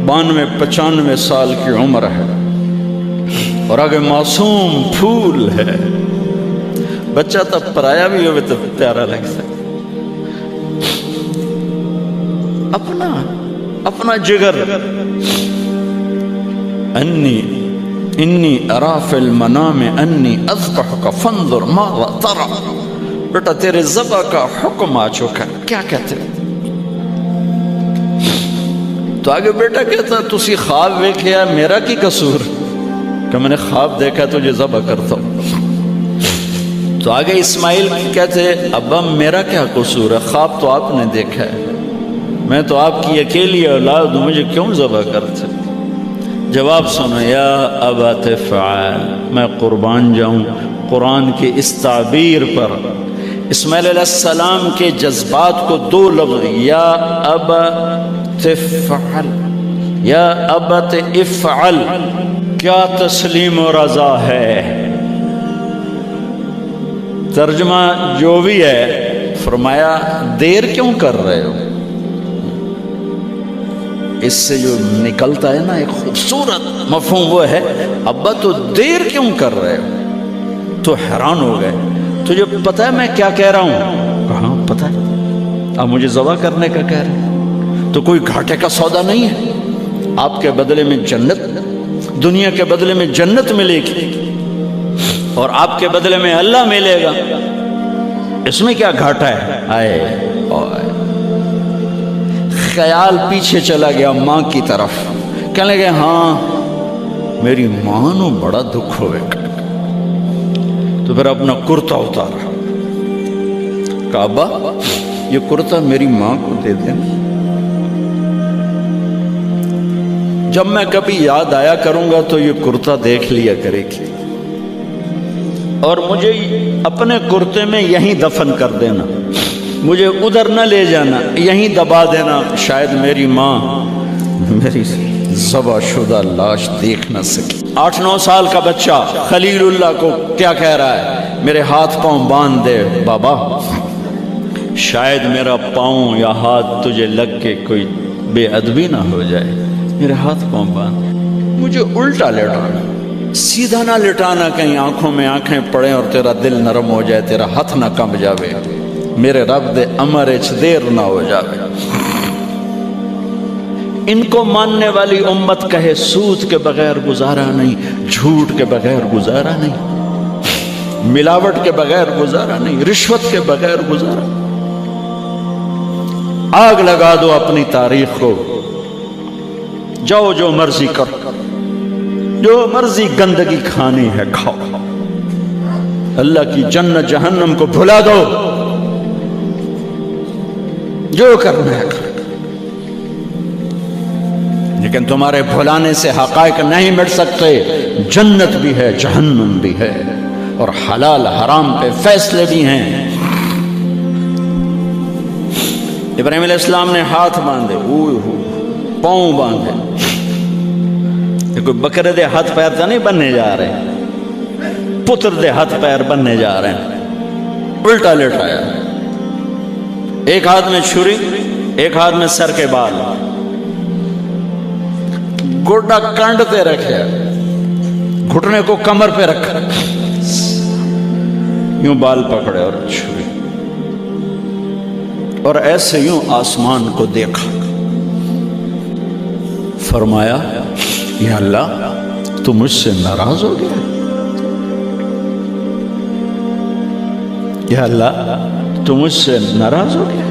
92-95 سال کی عمر ہے اور آگے معصوم پھول ہے. بچہ تب پرایا بھی ہوئے تو پیارا لگتا ہے. اپنا جگر انی ارا فی المنام انی اذبحک فانظر ماذا تری. بیٹا تیرے ذبح کا حکم آ چکا ہے، کیا کہتے ہیں؟ تو آگے بیٹا کہتا تسی خواب دیکھیا، میرا کی قصور کہ میں نے خواب دیکھا تجھے ذبح کرتا ہوں. تو آگے اسماعیل کہتے ابا میرا کیا قصور ہے، خواب تو آپ نے دیکھا ہے، میں تو آپ کی اکیلی اولاد ہوں، مجھے کیوں ذبح کرتے؟ جواب سنو، یا ابا تفعل، میں قربان جاؤں قرآن کی اس تعبیر پر. اسماعیل علیہ السلام کے جذبات کو دو لفظ، یا ابا تفعل، یا ابت افعل، کیا تسلیم و رضا ہے. ترجمہ جو بھی ہے، فرمایا دیر کیوں کر رہے ہو. اس سے جو نکلتا ہے نا ایک خوبصورت مفہوم، وہ ہے ابا تو دیر کیوں کر رہے ہو. تو حیران ہو گئے، تجھے پتہ ہے میں کیا کہہ رہا ہوں؟ کہاں پتہ ہے، اب مجھے ذبح کرنے کا کہہ رہے ہیں. تو کوئی گھاٹے کا سودا نہیں ہے، آپ کے بدلے میں جنت، دنیا کے بدلے میں جنت ملے گی اور آپ کے بدلے میں اللہ ملے گا، اس میں کیا گھاٹا ہے. آئے خیال پیچھے چلا گیا ماں کی طرف، کہنے لگے ہاں میری ماں نو بڑا دکھ ہوئے. تو پھر اپنا کرتا اتارا، کعبہ یہ کرتا میری ماں کو دے دینا، جب میں کبھی یاد آیا کروں گا تو یہ کرتا دیکھ لیا کرے گی، اور مجھے اپنے کرتے میں یہیں دفن کر دینا، مجھے ادھر نہ لے جانا، یہیں دبا دینا، شاید میری ماں میری ذبح شدہ لاش دیکھ نہ سکے. 8-9 سال کا بچہ خلیل اللہ کو کیا کہہ رہا ہے؟ میرے ہاتھ پاؤں باندھ دے بابا، شاید میرا پاؤں یا ہاتھ تجھے لگ کے کوئی بے ادبی نہ ہو جائے، میرے ہاتھ پاؤں باندھ. مجھے الٹا لٹانا، سیدھا نہ لٹانا، کہیں آنکھوں میں آنکھیں پڑیں اور تیرا دل نرم ہو جائے، تیرا ہاتھ نہ کمب جاوے، میرے رب دے امر اچ دیر نہ ہو جاوے. ان کو ماننے والی امت کہے سود کے بغیر گزارا نہیں، جھوٹ کے بغیر گزارا نہیں، ملاوٹ کے بغیر گزارا نہیں، رشوت کے بغیر گزارا. آگ لگا دو اپنی تاریخ کو، جاؤ جو مرضی کرو، جو مرضی گندگی کھانی ہے کھاؤ، اللہ کی جنت جہنم کو بھلا دو، جو کرنا ہے کرو، لیکن تمہارے بھلانے سے حقائق نہیں مٹ سکتے. جنت بھی ہے، جہنم بھی ہے، اور حلال حرام پہ فیصلے بھی ہیں. ابراہیم علیہ السلام نے ہاتھ باندھے، پاؤں باندھے. کوئی بکرے دے ہاتھ پیر تو نہیں بننے جا رہے، پتر دے ہاتھ پیر بننے جا رہے ہیں. الٹا لٹایا، ایک ہاتھ میں چھری، ایک ہاتھ میں سر کے بال، گوڈا کنڈ پہ رکھے، گھٹنے کو کمر پہ رکھا، یوں بال پکڑے اور چھری، اور ایسے یوں آسمان کو دیکھا. فرمایا یا اللہ تو مجھ سے ناراض ہو گیا، یا اللہ تو مجھ سے ناراض ہو گیا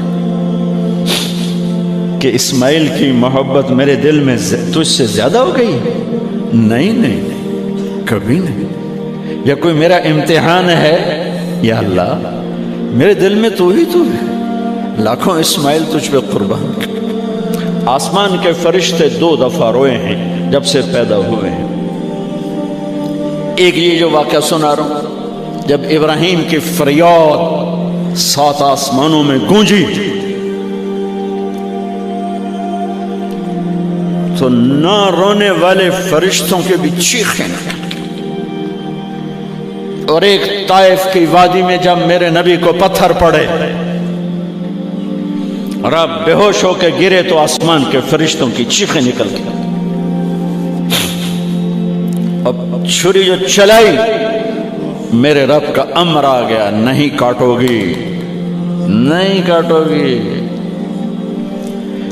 کہ اسماعیل کی محبت میرے دل میں تجھ سے زیادہ ہو گئی؟ نہیں نہیں، کبھی نہیں. یا کوئی میرا امتحان ہے؟ یا اللہ میرے دل میں تو ہی تو ہے، لاکھوں اسماعیل تجھ پہ قربان. آسمان کے فرشتے 2 دفعہ روئے ہیں جب سے پیدا ہوئے ہیں. ایک یہ جو واقعہ سنا رہا ہوں، جب ابراہیم کی فریاد 7 آسمانوں میں گونجی تو نہ رونے والے فرشتوں کے بھی چیخیں. اور ایک طائف کی وادی میں جب میرے نبی کو پتھر پڑے، اور آپ بے ہوش ہو کے گرے تو آسمان کے فرشتوں کی چیخیں نکل گئی. اب چھری جو چلائی میرے رب کا امر آ گیا, نہیں کاٹو گی, نہیں کاٹو گی.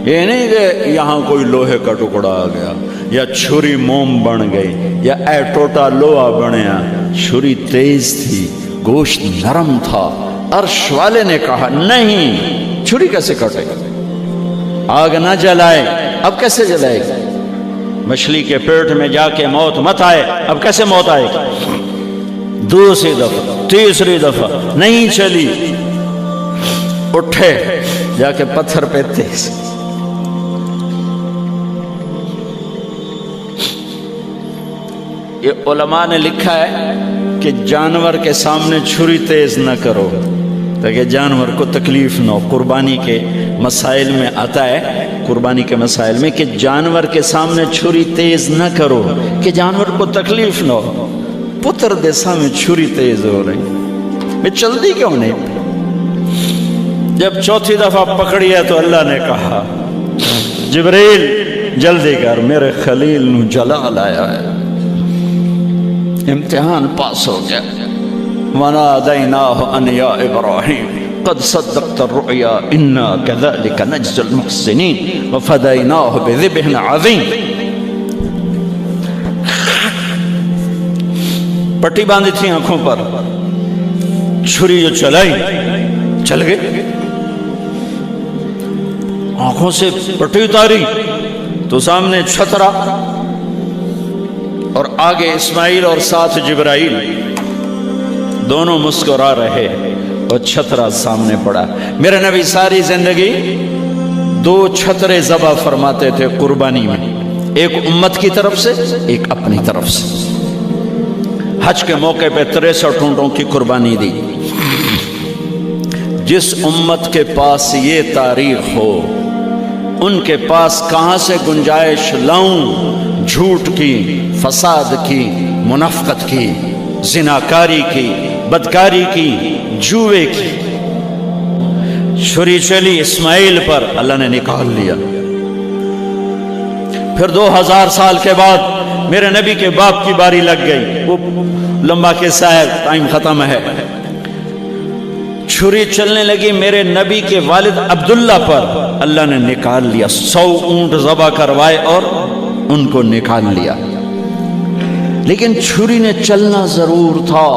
یہ نہیں کہ یہاں کوئی لوہے کا ٹکڑا آ گیا یا چھری موم بن گئی یا اے ٹوٹا لوہا بنیا. چھری تیز تھی, گوشت نرم تھا. عرش والے نے کہا نہیں, چھری کیسے کاٹے گا, آگ نہ جلائے. اب کیسے جلائے گا؟ مچھلی کے پیٹ میں جا کے موت مت آئے, اب کیسے موت آئے گا؟ دوسری دفعہ, تیسری دفعہ نہیں چلی. اٹھے جا کے پتھر پہ تیز. یہ علماء نے لکھا ہے کہ جانور کے سامنے چھری تیز نہ کرو تاکہ جانور کو تکلیف نہ ہو. قربانی کے مسائل میں آتا ہے, قربانی کے مسائل میں, کہ جانور کے سامنے چھری تیز نہ کرو کہ جانور کو تکلیف نہ ہو. پتر دے سامنے چھری تیز ہو رہی, میں چلتی کیوں نہیں؟ جب چوتھی دفعہ پکڑی ہے تو اللہ نے کہا جبریل جلدی کر, میرے خلیل نو جلا لایا ہے. امتحان پاس ہو گیا. وَنَادَيْنَاهُ أَنْ يَا إِبْرَاهِيمُ قَدْ صَدَّقْتَ الرُّؤْيَا إِنَّا كَذَلِكَ نَجْزِي الْمُحْسِنِينَ وَفَدَيْنَاهُ بِذِبْحٍ عَظِيمٍ. پٹی باندھی تھی آنکھوں پر, چھری جو چلائی چل گئی. آنکھوں سے پٹی اتاری تو سامنے چھترا اور آگے اسماعیل اور ساتھ جبرائیل, دونوں مسکرا رہے اور چھترا سامنے پڑا. میرے نبی ساری زندگی 2 چھترے ذبح فرماتے تھے قربانی میں, ایک امت کی طرف سے, ایک اپنی طرف سے. حج کے موقع پہ 63 اونٹوں کی قربانی دی. جس امت کے پاس یہ تاریخ ہو ان کے پاس کہاں سے گنجائش لاؤں جھوٹ کی, فساد کی, منافقت کی, زناکاری کی, بدکاری کی, جوے کی. چھری چلی اسماعیل پر, اللہ نے نکال لیا. پھر 2000 سال کے بعد میرے نبی کے باپ کی باری لگ گئی. وہ لمبا قصہ ہے, ٹائم ختم ہے. چھری چلنے لگی میرے نبی کے والد عبداللہ پر, اللہ نے نکال لیا. 100 اونٹ ذبح کروائے اور ان کو نکال لیا. لیکن چھری نے چلنا ضرور تھا.